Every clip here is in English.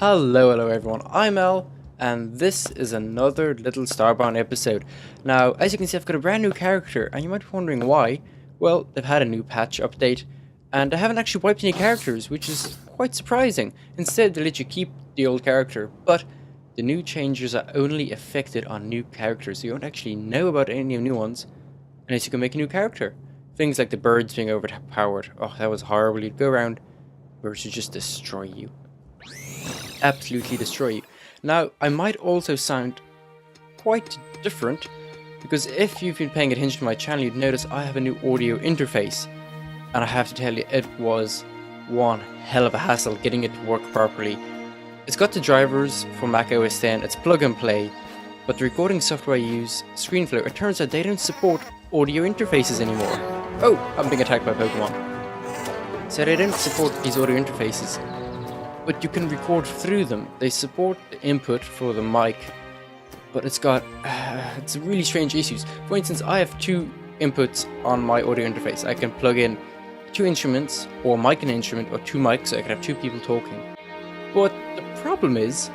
Hello everyone, I'm Al, and this is another little Starbound episode. Now, as you can see, I've got a brand new character, and you might be wondering why. Well, they've had a new patch update, and they haven't actually wiped any characters, which is quite surprising. Instead, they let you keep the old character, but the new changes are only affected on new characters, so you don't actually know about any new ones, unless you can make a new character. Things like the birds being overpowered. Oh, that was horrible. You'd go around, birds would just destroy you. Absolutely destroy you. Now, I might also sound quite different, because if you've been paying attention to my channel, you'd notice I have a new audio interface, and I have to tell you, it was one hell of a hassle getting it to work properly. It's got the drivers for Mac OS X, it's plug and play, but the recording software I use, ScreenFlow, it turns out they don't support audio interfaces anymore. Oh, I'm being attacked by Pokemon. So they don't support these audio interfaces, but you can record through them. They support the input for the mic, but it's got it's really strange issues. For instance, I have two inputs on my audio interface. I can plug in two instruments, or mic an instrument, or two mics, so I can have two people talking. But the problem is,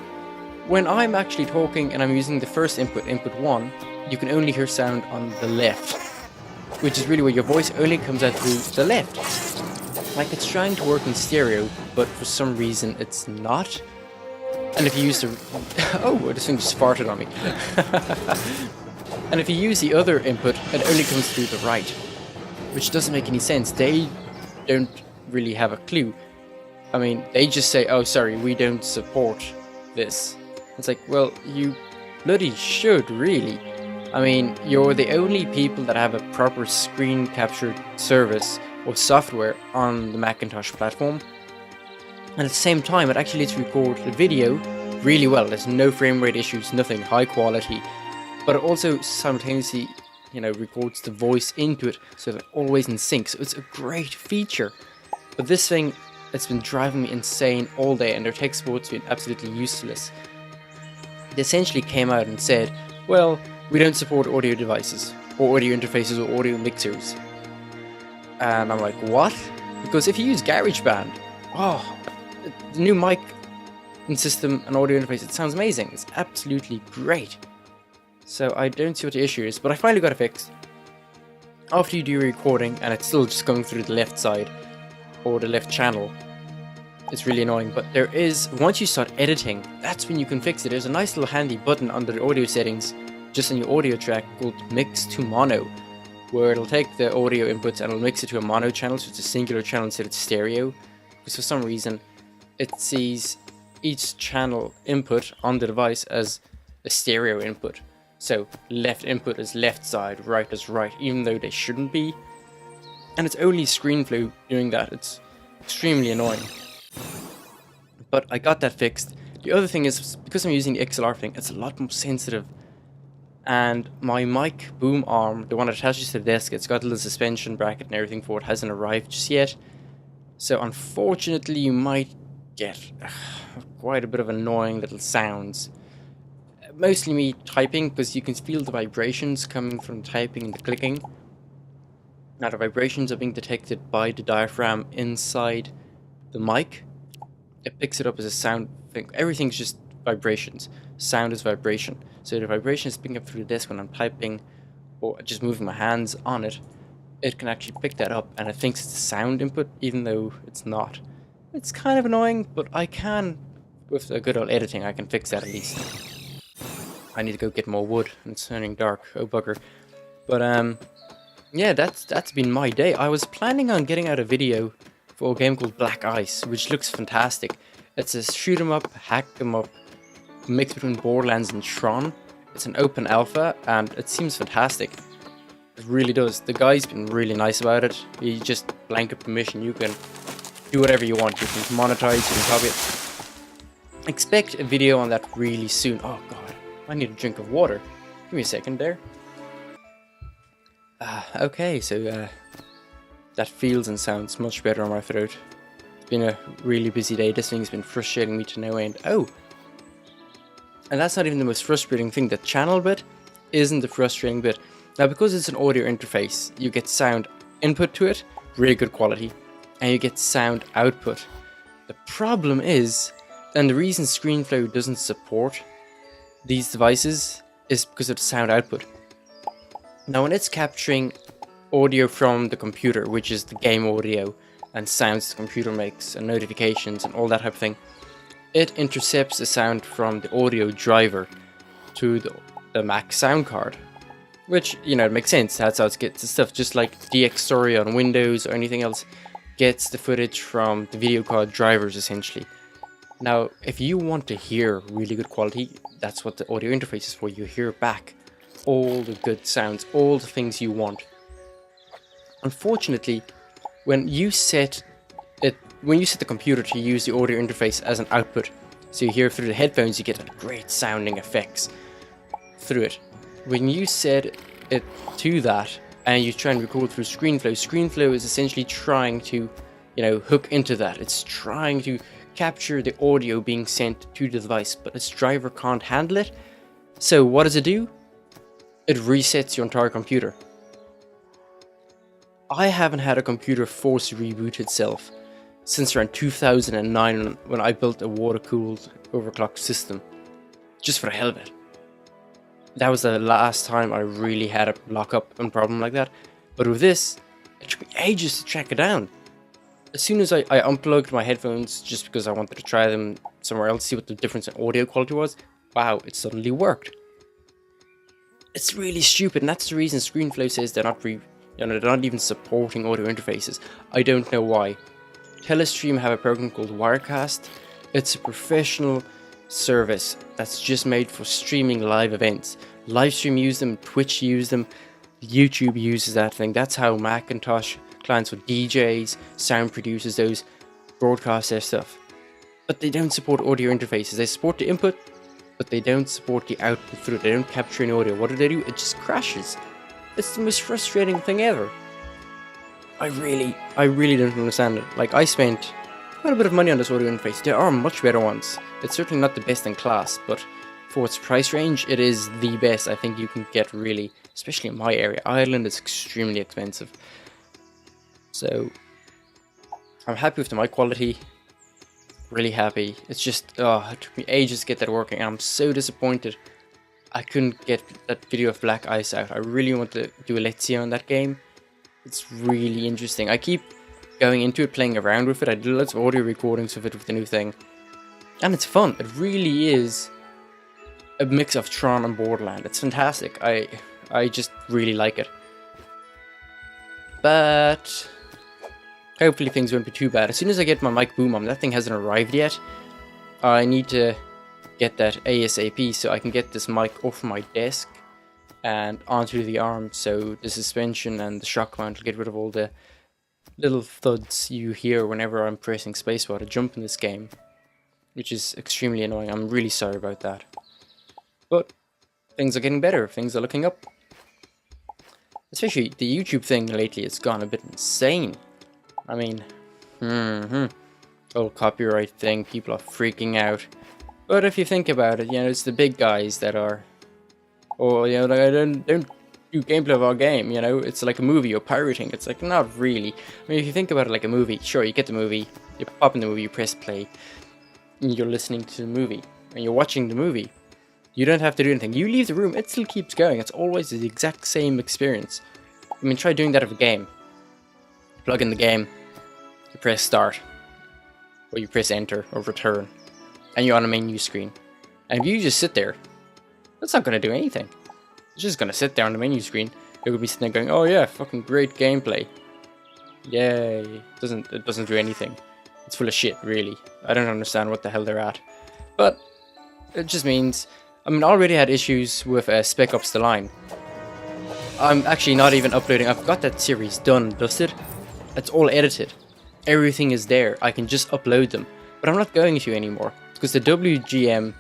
when I'm actually talking and I'm using the first input, input 1, you can only hear sound on the left, which is really where your voice only comes out through the left. Like, it's trying to work in stereo, but for some reason it's not. And if you use the... oh, this thing just farted on me. And if you use the other input, it only comes through the right, which doesn't make any sense. They don't really have a clue. I mean, they just say, oh, sorry, we don't support this. It's like, well, you bloody should, really. I mean, you're the only people that have a proper screen capture service or software on the Macintosh platform, and at the same time it actually lets you record the video really well. There's no frame rate issues, nothing, high quality, but it also simultaneously, records the voice into it, so they're always in sync. So it's a great feature. But this thing, it's been driving me insane all day, and their tech support's been absolutely useless. They essentially came out and said, well, we don't support audio devices or audio interfaces or audio mixers. And I'm like, what? Because if you use GarageBand, oh, the new mic and system and audio interface, it sounds amazing. It's absolutely great. So I don't see what the issue is, but I finally got it fixed. After you do your recording and it's still just going through the left side or the left channel, it's really annoying. But there is, once you start editing, that's when you can fix it. There's a nice little handy button under the audio settings, just on your audio track, called Mix to Mono, where it'll take the audio inputs and it'll mix it to a mono channel, so it's a singular channel instead of stereo, because for some reason it sees each channel input on the device as a stereo input. So left input is left side, right is right, even though they shouldn't be. And it's only ScreenFlow doing that. It's extremely annoying. But I got that fixed. The other thing is, because I'm using the XLR thing, it's a lot more sensitive. And my mic boom arm, the one that attaches to the desk, it's got a little suspension bracket and everything for it, hasn't arrived just yet. So unfortunately you might get quite a bit of annoying little sounds. Mostly me typing, because you can feel the vibrations coming from typing and the clicking. Now the vibrations are being detected by the diaphragm inside the mic. It picks it up as a sound thing. Everything's just vibrations. Sound is vibration. So the vibration is picking up through the desk when I'm typing or just moving my hands on it. It can actually pick that up, and it thinks it's a sound input even though it's not. It's kind of annoying, but I can, with a good old editing, I can fix that at least. I need to go get more wood, and it's turning dark, oh bugger. But yeah, that's been my day. I was planning on getting out a video for a game called Black Ice, which looks fantastic. It's a shoot 'em up, hack 'em up mix between Borderlands and Tron. It's an open alpha and it seems fantastic. It really does. The guy's been really nice about it. He just blanket permission. You can do whatever you want. You can monetize, you can copy it. Expect a video on that really soon. Oh god, I need a drink of water. Give me a second there. Okay, so that feels and sounds much better on my throat. It's been a really busy day. This thing's been frustrating me to no end. Oh! And that's not even the most frustrating thing. The channel bit isn't the frustrating bit. Now, because it's an audio interface, you get sound input to it, really good quality, and you get sound output. The problem is And the reason ScreenFlow doesn't support these devices is because of the sound output. Now when it's capturing audio from the computer, which is the game audio and sounds the computer makes and notifications and all that type of thing, it intercepts the sound from the audio driver to the Mac sound card. Which, you know, it makes sense. That's how it gets the stuff. Just like DxStory on Windows or anything else gets the footage from the video card drivers, essentially. Now, if you want to hear really good quality, that's what the audio interface is for. You hear back all the good sounds, all the things you want. Unfortunately, when you set the computer to use the audio interface as an output, so you hear through the headphones, you get great sounding effects through it. When you set it to that and you try and record through ScreenFlow is essentially trying to, you know, hook into that. It's trying to capture the audio being sent to the device, but its driver can't handle it. So what does it do? It resets your entire computer. I haven't had a computer force reboot itself since around 2009 when I built a water-cooled overclocked system, just for the hell of it. That was the last time I really had a lock-up and problem like that. But with this, it took me ages to track it down. As soon as I unplugged my headphones just because I wanted to try them somewhere else, see what the difference in audio quality was, wow, it suddenly worked. It's really stupid, and that's the reason ScreenFlow says they're not even supporting audio interfaces. I don't know why. Telestream have a program called Wirecast. It's a professional service that's just made for streaming live events. Livestream use them, Twitch use them, YouTube uses that thing. That's how Macintosh clients with DJs, sound producers, those broadcast their stuff. But they don't support audio interfaces. They support the input, but they don't support the output through it. They don't capture any audio. What do? It just crashes. It's the most frustrating thing ever. I really don't understand it. Like, I spent quite a bit of money on this audio interface. There are much better ones. It's certainly not the best in class, but for its price range, it is the best I think you can get, really, especially in my area. Ireland is extremely expensive. So, I'm happy with the mic quality. Really happy. It's just, it took me ages to get that working. I'm so disappointed I couldn't get that video of Black Ice out. I really want to do a Let's See on that game. It's really interesting. I keep going into it, playing around with it. I did lots of audio recordings of it with the new thing. And it's fun. It really is a mix of Tron and Borderland. It's fantastic. I just really like it. But hopefully things won't be too bad. As soon as I get my mic boom on, that thing hasn't arrived yet. I need to get that ASAP so I can get this mic off my desk and onto the arm, so the suspension and the shock mount will get rid of all the little thuds you hear whenever I'm pressing spacebar to jump in this game, which is extremely annoying. I'm really sorry about that. But things are getting better, things are looking up. Especially the YouTube thing lately, it's gone a bit insane. I mean, whole copyright thing, people are freaking out. But if you think about it, you know, it's the big guys that are, or, you know, like, I don't do gameplay of our game, you know, it's like a movie, you're pirating. It's like, not really. I mean, if you think about it like a movie, sure, you get the movie, you pop in the movie, you press play, and you're listening to the movie, and you're watching the movie. You don't have to do anything. You leave the room, it still keeps going. It's always the exact same experience. I mean, try doing that of a game. Plug in the game, you press start, or you press enter, or return, and you're on a menu screen. And if you just sit there, that's not going to do anything. It's just going to sit there on the menu screen. It would be sitting there going, oh yeah, fucking great gameplay. Yay. It doesn't do anything. It's full of shit, really. I don't understand what the hell they're at. But it just means, I mean, I already had issues with Spec Ops The Line. I'm actually not even uploading. I've got that series done, dusted. It's all edited. Everything is there. I can just upload them. But I'm not going to anymore. Because the WGM,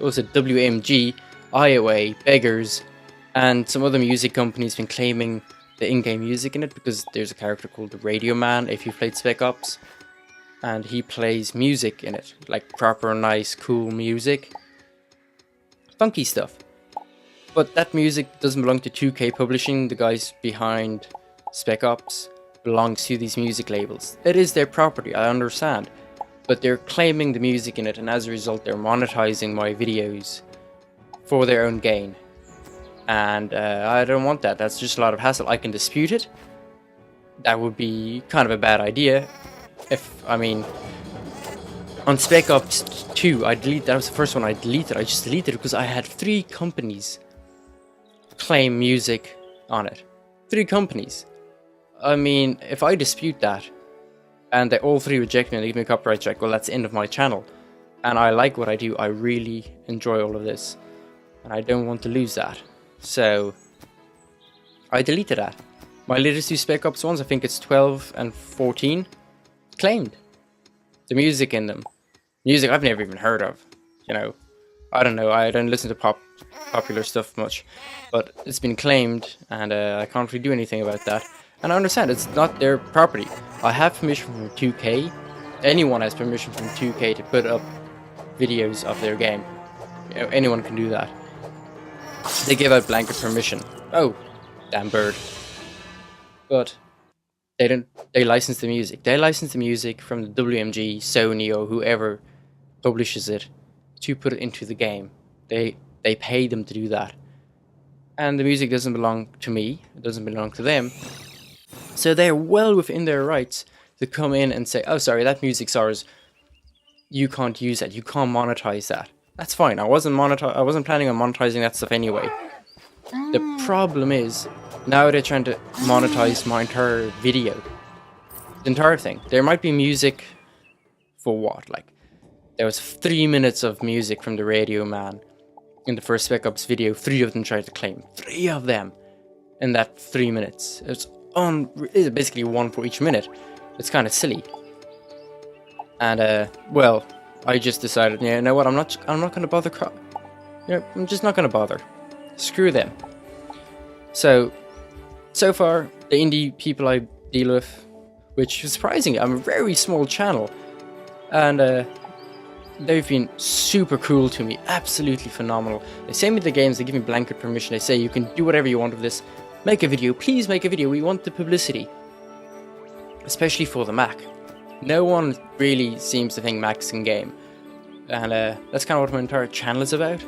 also WMG, IOA, Beggars, and some other music companies been claiming the in-game music in it, because there's a character called the Radio Man, if you played Spec Ops, and he plays music in it, like proper, nice, cool music. Funky stuff. But that music doesn't belong to 2K Publishing, the guys behind Spec Ops belongs to these music labels. It is their property, I understand. but they're claiming the music in it, and as a result they're monetizing my videos for their own gain. And I don't want that. That's just a lot of hassle. I can dispute it. That would be kind of a bad idea. I mean, on Spec Ops 2, that was the first one I deleted. I just deleted it because I had 3 companies claim music on it. 3 companies. I mean, if I dispute that, and they all 3 reject me and they give me a copyright check, well, that's the end of my channel. And I like what I do. I really enjoy all of this. And I don't want to lose that. So, I deleted that. My latest 2 Spec Ops ones, I think it's 12 and 14, claimed the music in them. Music I've never even heard of, you know. I don't know, I don't listen to popular stuff much, but it's been claimed, and I can't really do anything about that. And I understand, it's not their property. I have permission from 2K. Anyone has permission from 2K to put up videos of their game. You know, anyone can do that. They give out blanket permission. Oh, damn bird. But they license the music. They license the music from the WMG, Sony, or whoever publishes it to put it into the game. They pay them to do that. And the music doesn't belong to me. It doesn't belong to them. So they're well within their rights to come in and say, oh, sorry, that music's ours. You can't use that. You can't monetize that. That's fine. I wasn't planning on monetizing that stuff anyway. The problem is, now they're trying to monetize my entire video. The entire thing. There might be music for what? Like, there was 3 minutes of music from the Radio Man in the first Spec Ops video. 3 of them tried to claim. 3 of them in that 3 minutes. It's basically 1 for each minute. It's kind of silly. And well, I just decided, yeah, you know what? I'm not going to bother. I'm just not going to bother. Screw them. So far, the indie people I deal with, which is surprising, I'm a very small channel, and they've been super cool to me, absolutely phenomenal. They send me the games, they give me blanket permission, they say you can do whatever you want with this, make a video, please make a video, we want the publicity. Especially for the Mac. No one really seems to think Macs can game, and that's kind of what my entire channel is about.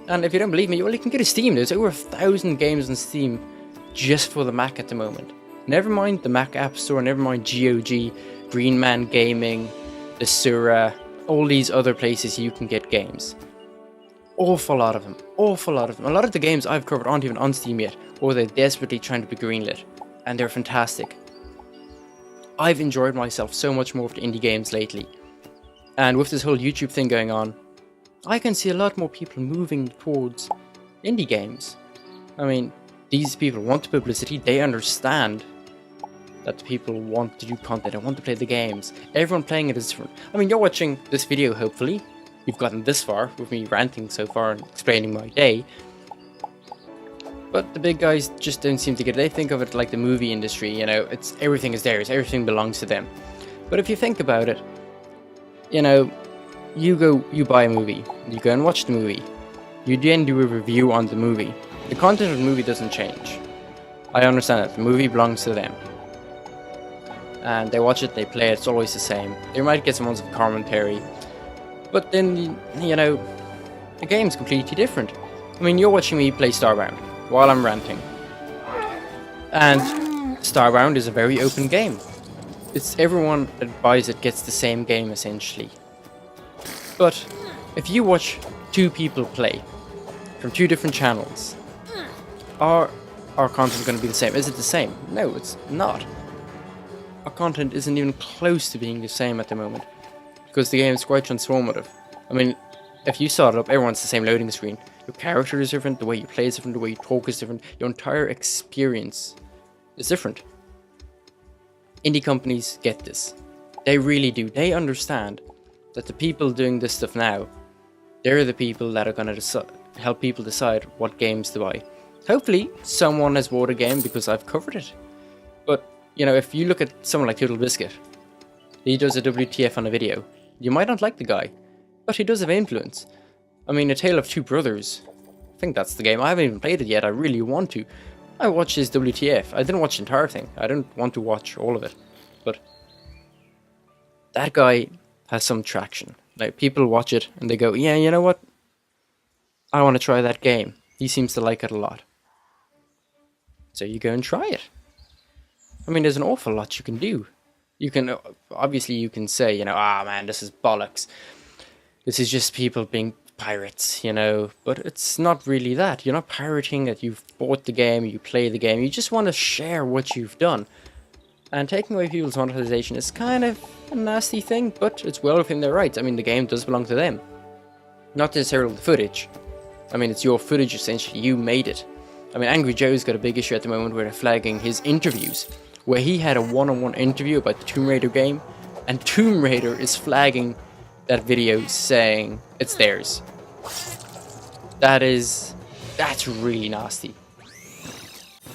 And if you don't believe me, well, you can get a Steam. There's over 1,000 games on Steam just for the Mac at the moment. Never mind the Mac App Store, never mind GOG, Green Man Gaming, the Sura, all these other places you can get games. Awful lot of them. Awful lot of them. A lot of the games I've covered aren't even on Steam yet, or they're desperately trying to be greenlit. And they're fantastic. I've enjoyed myself so much more with the indie games lately. And with this whole YouTube thing going on, I can see a lot more people moving towards indie games. I mean, these people want publicity, they understand that the people want to do content, they want to play the games. Everyone playing it is different. I mean, you're watching this video, hopefully. You've gotten this far with me ranting so far and explaining my day. But the big guys just don't seem to get it. They think of it like the movie industry, you know, everything is theirs, everything belongs to them. But if you think about it, you know, you buy a movie, you go and watch the movie, you then do a review on the movie. The content of the movie doesn't change. I understand that, the movie belongs to them. And they watch it, they play it, it's always the same. They might get some ones of commentary, but then, you know, the game's completely different. I mean, you're watching me play Starbound while I'm ranting. And Starbound is a very open game. It's everyone that buys it gets the same game essentially. But if you watch 2 people play from 2 different channels, are our content going to be the same? Is it the same? No, it's not. Our content isn't even close to being the same at the moment, because the game is quite transformative. I mean, if you start it up, everyone's the same loading screen. Your character is different, the way you play is different, the way you talk is different, your entire experience is different. Indie companies get this. They really do. They understand that the people doing this stuff now, they're the people that are going to help people decide what games to buy. Hopefully, someone has bought a game because I've covered it. But, you know, if you look at someone like Total Biscuit, he does a WTF on a video. You might not like the guy, but he does have influence. I mean, A Tale of Two Brothers, I think that's the game. I haven't even played it yet, I really want to. I watched his WTF. I didn't watch the entire thing. I don't want to watch all of it. But that guy has some traction. Like, people watch it and they go, yeah, you know what? I want to try that game. He seems to like it a lot. So you go and try it. I mean, there's an awful lot you can do. You can, obviously you can say, you know, ah man, this is bollocks. This is just people being pirates, you know, but it's not really that. You're not pirating it. You've bought the game, you play the game, you just want to share what you've done. And taking away people's monetization is kind of a nasty thing, but it's well within their rights. I mean, the game does belong to them. Not necessarily the footage. I mean, it's your footage essentially, you made it. I mean, Angry Joe's got a big issue at the moment where they're flagging his interviews, where he had a one-on-one interview about the Tomb Raider game, and Tomb Raider is flagging that video saying it's theirs. That's really nasty.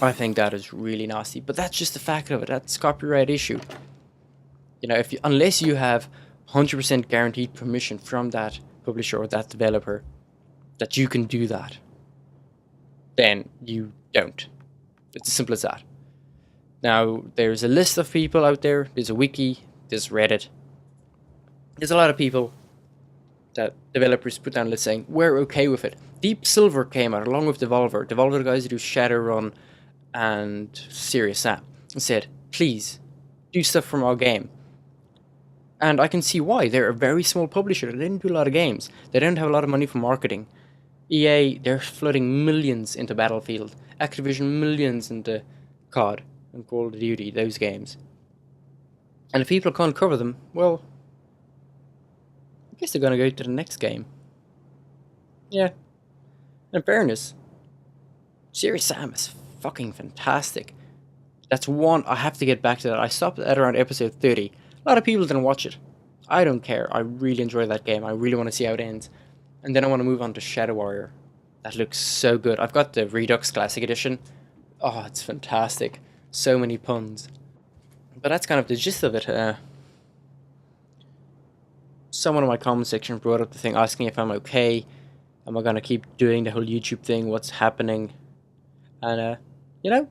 I think that is really nasty, but that's just the fact of it. That's copyright issue. You know, unless you have 100% guaranteed permission from that publisher or that developer that you can do that, then you don't. It's as simple as that. Now, there's a list of people out there. There's a wiki. There's Reddit. There's a lot of people that developers put down lists saying, we're okay with it. Deep Silver came out along with Devolver. Devolver, the guys who do Shadowrun and Serious Sam, and said, please, do stuff from our game. And I can see why. They're a very small publisher. They didn't do a lot of games. They don't have a lot of money for marketing. EA, they're flooding millions into Battlefield. Activision, millions into COD and Call of Duty, those games. And if people can't cover them, well, I guess they're going to go to the next game. Yeah. In fairness, Serious Sam is fucking fantastic. That's one, I have to get back to that. I stopped at around episode 30. A lot of people didn't watch it. I don't care. I really enjoy that game. I really want to see how it ends. And then I want to move on to Shadow Warrior. That looks so good. I've got the Redux Classic Edition. Oh, it's fantastic. So many puns. But that's kind of the gist of it. Someone in my comment section brought up the thing asking if I'm okay. Am I going to keep doing the whole YouTube thing? What's happening? And, you know,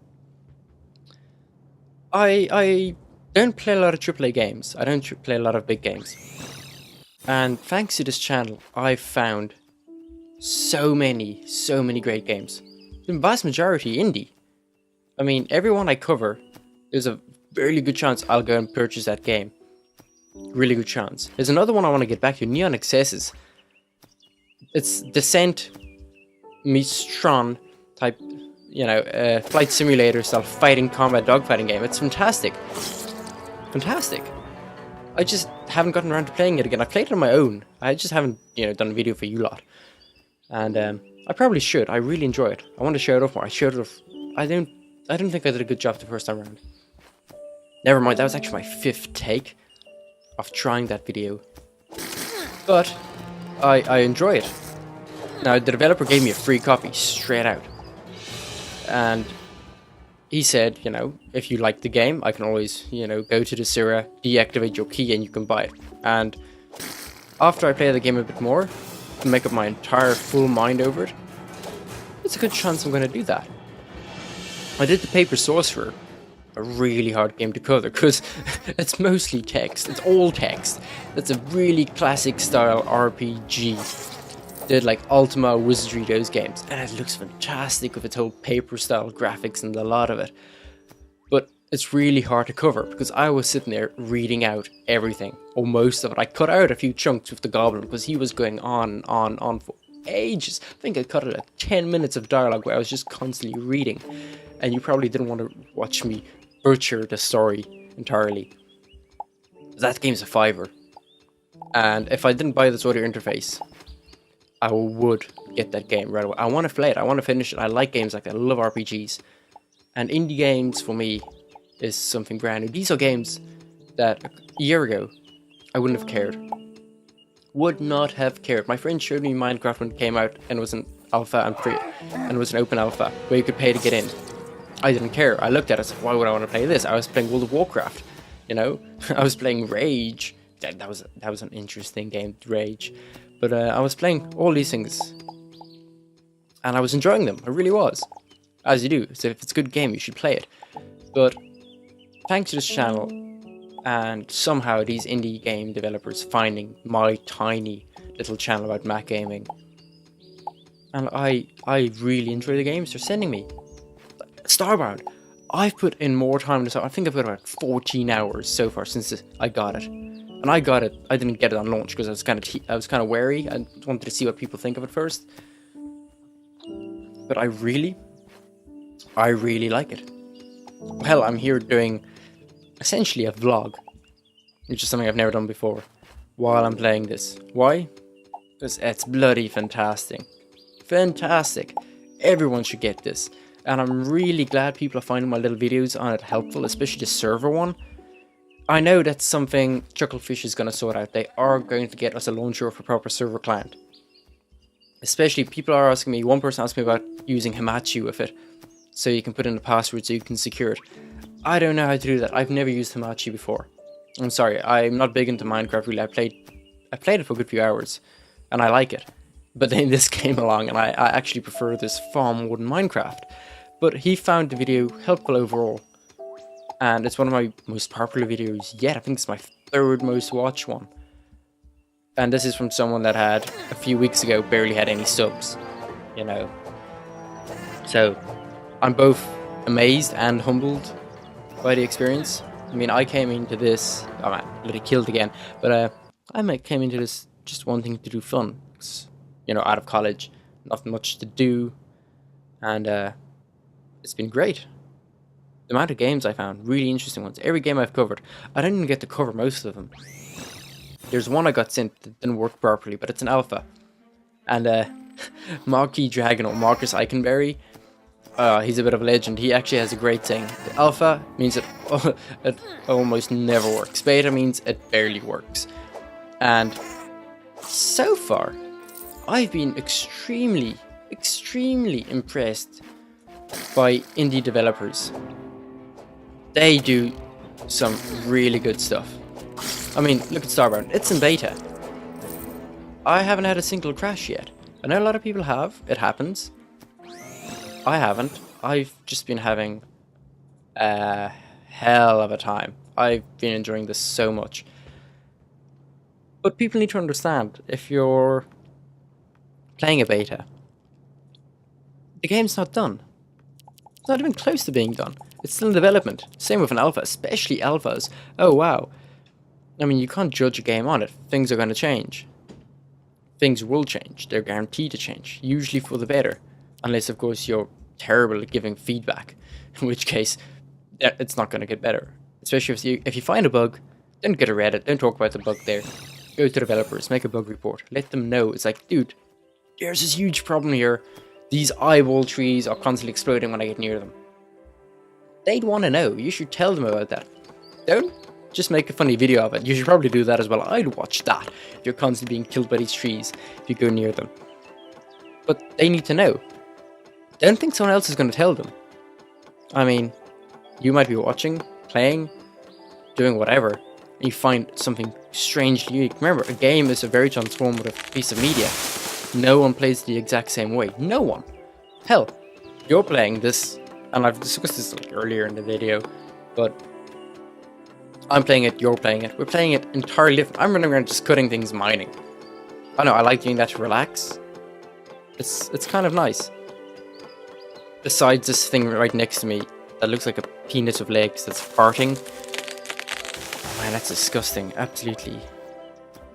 I don't play a lot of AAA games. I don't play a lot of big games. And thanks to this channel, I've found so many great games. The vast majority indie. I mean, everyone I cover, there's a really good chance I'll go and purchase that game. Really good chance. There's another one I want to get back to, Neon Excesses. It's Descent meets Tron type, you know, flight simulator style fighting combat dogfighting game. It's fantastic. Fantastic. I just haven't gotten around to playing it again. I played it on my own. I just haven't, you know, done a video for you lot. And I probably should. I really enjoy it. I want to show it off more. I showed it off. I don't think I did a good job the first time around. Never mind. That was actually my 5th take of trying that video. But I enjoy it. Now, the developer gave me a free copy straight out. And he said, you know, if you like the game, I can always, you know, go to the Sira, deactivate your key, and you can buy it. And after I play the game a bit more, to make up my entire full mind over it, it's a good chance I'm going to do that. I did the Paper Sorcerer, a really hard game to cover, because it's mostly text. It's all text. It's a really classic style RPG. Did like Ultima, Wizardry, those games, and it looks fantastic with its whole paper style graphics and a lot of it. But it's really hard to cover because I was sitting there reading out everything, or most of it. I cut out a few chunks with the goblin because he was going on for ages. I think I cut it at 10 minutes of dialogue where I was just constantly reading, and you probably didn't want to watch me butcher the story entirely. That game's a $5, and if I didn't buy this audio interface, I would get that game right away. I want to play it. I want to finish it. I like games like that. I love RPGs. And indie games, for me, is something brand new. These are games that a year ago, I wouldn't have cared. Would not have cared. My friend showed me Minecraft when it came out, and it was an alpha and free, and it was an open alpha, where you could pay to get in. I didn't care. I looked at it, I said, why would I want to play this? I was playing World of Warcraft, you know? I was playing Rage. That was an interesting game, Rage. But I was playing all these things, and I was enjoying them. I really was, as you do. So if it's a good game, you should play it. But thanks to this channel and somehow these indie game developers finding my tiny little channel about Mac gaming, and I really enjoy the games they're sending me. Starbound, I've put in more time to. I think I've got about 14 hours so far since I got it, and I got it. I didn't get it on launch because I was kind of wary. I wanted to see what people think of it first, but I really like it. Hell, I'm here doing essentially a vlog, which is something I've never done before, while I'm playing this. Why? Because it's bloody fantastic. Fantastic. Everyone should get this. And I'm really glad people are finding my little videos on it helpful, especially the server one. I know that's something Chucklefish is going to sort out. They are going to get us a launcher for proper server client. Especially people are asking me, one person asked me about using Hamachi with it, so you can put in a password so you can secure it. I don't know how to do that. I've never used Hamachi before. I'm sorry, I'm not big into Minecraft really. I played it for a good few hours, and I like it. But then this came along, and I actually prefer this far more than Minecraft. But he found the video helpful overall, and it's one of my most popular videos yet. I think it's my third most watched one. And this is from someone that had, a few weeks ago, barely had any subs, you know. So, I'm both amazed and humbled by the experience. I mean, I came into this, oh man, bloody killed again, but I came into this just wanting to do fun. You know, out of college, nothing much to do, and it's been great. The amount of games I found, really interesting ones. Every game I've covered, I didn't even get to cover most of them. There's one I got sent that didn't work properly, but it's an alpha. And Marquis Dragon, or Marcus Eikenberry, he's a bit of a legend. He actually has a great saying. The alpha means it almost never works. Beta means it barely works. And so far, I've been extremely impressed by indie developers. They do some really good stuff. I mean, look at Starbound. It's in beta. I haven't had a single crash yet. I know a lot of people have. It happens. I haven't. I've just been having a hell of a time. I've been enjoying this so much. But people need to understand, if you're playing a beta, the game's not done. It's not even close to being done. It's still in development. Same with an alpha, especially alphas. Oh wow. I mean, you can't judge a game on it. Things are going to change. Things will change. They're guaranteed to change. Usually for the better. Unless, of course, you're terrible at giving feedback. In which case, it's not going to get better. Especially if you find a bug, don't go to Reddit. Don't talk about the bug there. Go to developers. Make a bug report. Let them know. It's like, dude, there's this huge problem here. These eyeball trees are constantly exploding when I get near them. They'd want to know. You should tell them about that. Don't just make a funny video of it. You should probably do that as well. I'd watch that if you're constantly being killed by these trees if you go near them. But they need to know. Don't think someone else is going to tell them. I mean, you might be watching, playing, doing whatever, and you find something strangely unique. Remember, a game is a very transformative piece of media. No one plays the exact same way. No one. Hell, you're playing this, and I've discussed this like earlier in the video, but I'm playing it, you're playing it. We're playing it entirely different. I'm running around just cutting things, mining. I know, I like doing that to relax. It's kind of nice. Besides this thing right next to me that looks like a penis of legs that's farting. Man, that's disgusting. Absolutely.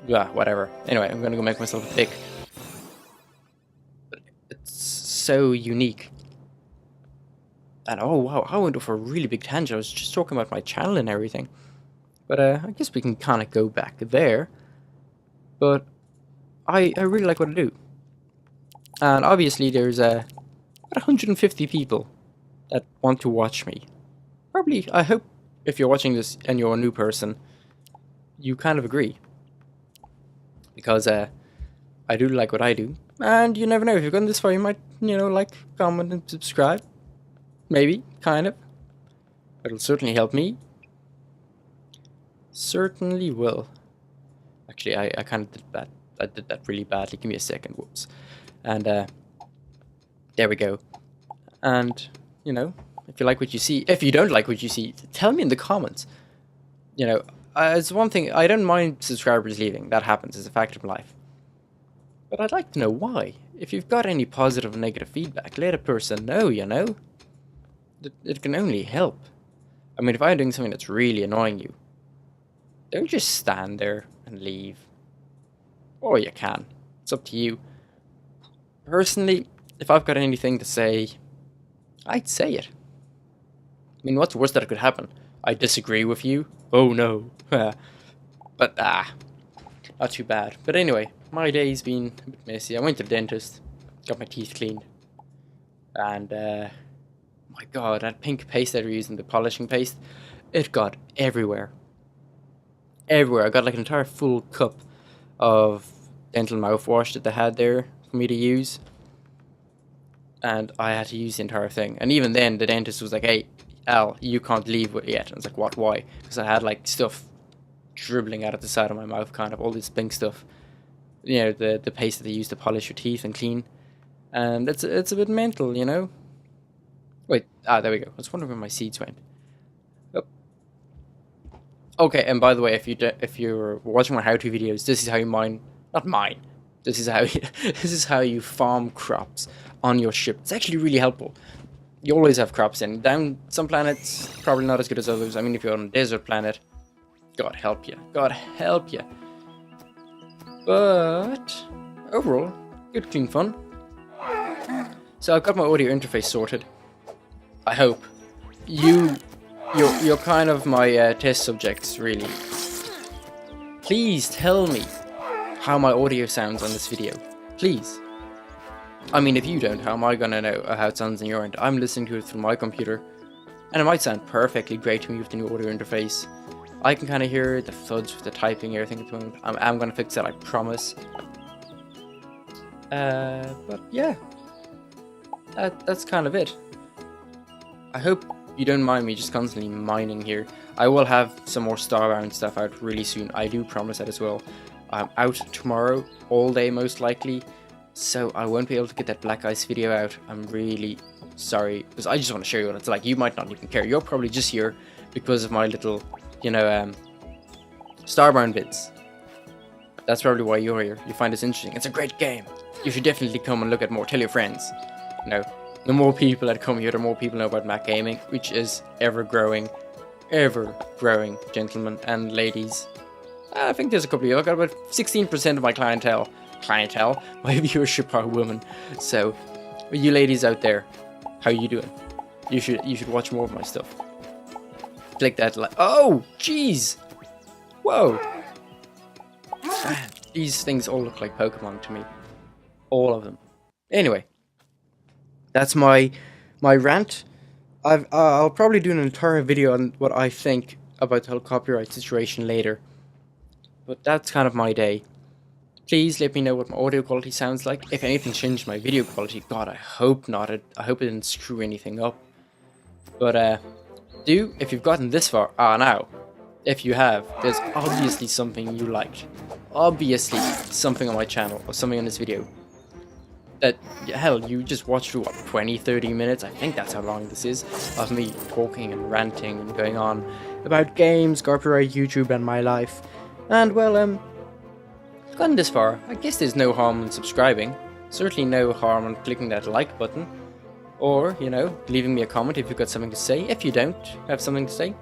Yeah, whatever. Anyway, I'm gonna go make myself a pick. But it's so unique. And oh wow, I went off a really big tangent. I was just talking about my channel and everything. But I guess we can kind of go back there. But I really like what I do. And obviously there's about 150 people that want to watch me. Probably, I hope if you're watching this and you're a new person, you kind of agree. Because I do like what I do. And you never know, if you've gotten this far, you might, like, comment and subscribe. Maybe, kind of. It'll certainly help me. Certainly will. Actually, I kind of did that. I did that really badly. Give me a second. Whoops. And there we go. And if you like what you see, if you don't like what you see, tell me in the comments. it's one thing, I don't mind subscribers leaving, that happens, it's a fact of life. But I'd like to know why. If you've got any positive or negative feedback, let a person know, you know? It can only help. I mean, if I'm doing something that's really annoying you, don't just stand there and leave. Or you can. It's up to you. Personally, if I've got anything to say, I'd say it. I mean, what's the worst that could happen? I disagree with you? Oh no. But, not too bad. But anyway, my day's been a bit messy. I went to the dentist, got my teeth cleaned, and, my god, that pink paste that we're using, the polishing paste, it got everywhere. Everywhere. I got like an entire full cup of dental mouthwash that they had there for me to use. And I had to use the entire thing. And even then, the dentist was like, hey, Al, you can't leave it yet. And I was like, what, why? Because I had like stuff dribbling out of the side of my mouth, kind of, all this pink stuff. You know, the paste that they use to polish your teeth and clean. And it's a bit mental, you know? Wait, there we go. I was wondering where my seeds went. Oh. Okay, and by the way, if you're watching my how-to videos, this is how you mine, not mine. This is how you farm crops on your ship. It's actually really helpful. You always have crops in. Down some planets, probably not as good as others. I mean, if you're on a desert planet, God help you. God help you. But overall, good, clean fun. So I've got my audio interface sorted. I hope. You're kind of my test subjects, really. Please tell me how my audio sounds on this video. Please. I mean, if you don't, how am I gonna know how it sounds on your end? I'm listening to it through my computer, and it might sound perfectly great to me with the new audio interface. I can kind of hear the thuds with the typing and everything at the moment. I'm gonna fix that, I promise. But yeah. That's kind of it. I hope you don't mind me just constantly mining here. I will have some more Starbound stuff out really soon. I do promise that as well. I'm out tomorrow, all day most likely, so I won't be able to get that Black Ice video out. I'm really sorry, because I just want to show you what it's like. You might not even care. You're probably just here because of my little, you know, Starbound vids. That's probably why you're here. You find this interesting. It's a great game. You should definitely come and look at more. Tell your friends. You know, the more people that come here, the more people know about Mac gaming, which is ever growing, gentlemen and ladies. I think there's a couple of you. I've got about 16% of my clientele, my viewership are women. So, you ladies out there, how you doing? You should watch more of my stuff. Click that like. Oh, jeez! Whoa! Man, these things all look like Pokemon to me. All of them. Anyway. That's my rant. I'll probably do an entire video on what I think about the whole copyright situation later. But that's kind of my day. Please let me know what my audio quality sounds like. If anything changed my video quality, God, I hope not. I hope it didn't screw anything up. But if you've gotten this far, now, if you have, there's obviously something you liked. Obviously something on my channel or something on this video. That, hell, you just watched through, what, 20-30 minutes? I think that's how long this is, of me talking and ranting and going on about games, copyright, YouTube, and my life. And, well, gotten this far, I guess there's no harm in subscribing. Certainly no harm in clicking that like button. Or, you know, leaving me a comment if you've got something to say. If you don't have something to say,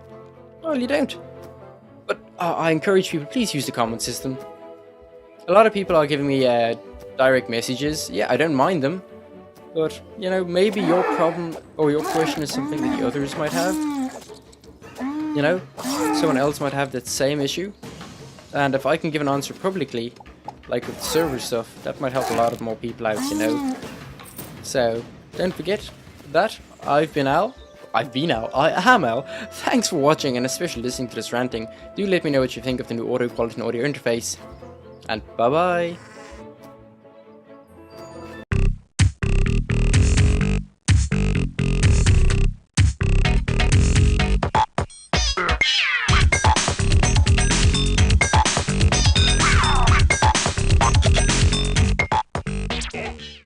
well, you don't. But I encourage people, please use the comment system. A lot of people are giving me direct messages. Yeah, I don't mind them, but you know, maybe your problem or your question is something that the others might have. You know, someone else might have that same issue, and if I can give an answer publicly, like with server stuff, that might help a lot of more people out, you know. So don't forget that I've been Al. I am Al. Thanks for watching, and especially listening to this ranting. Do let me know what you think of the new audio quality and audio interface, and bye bye.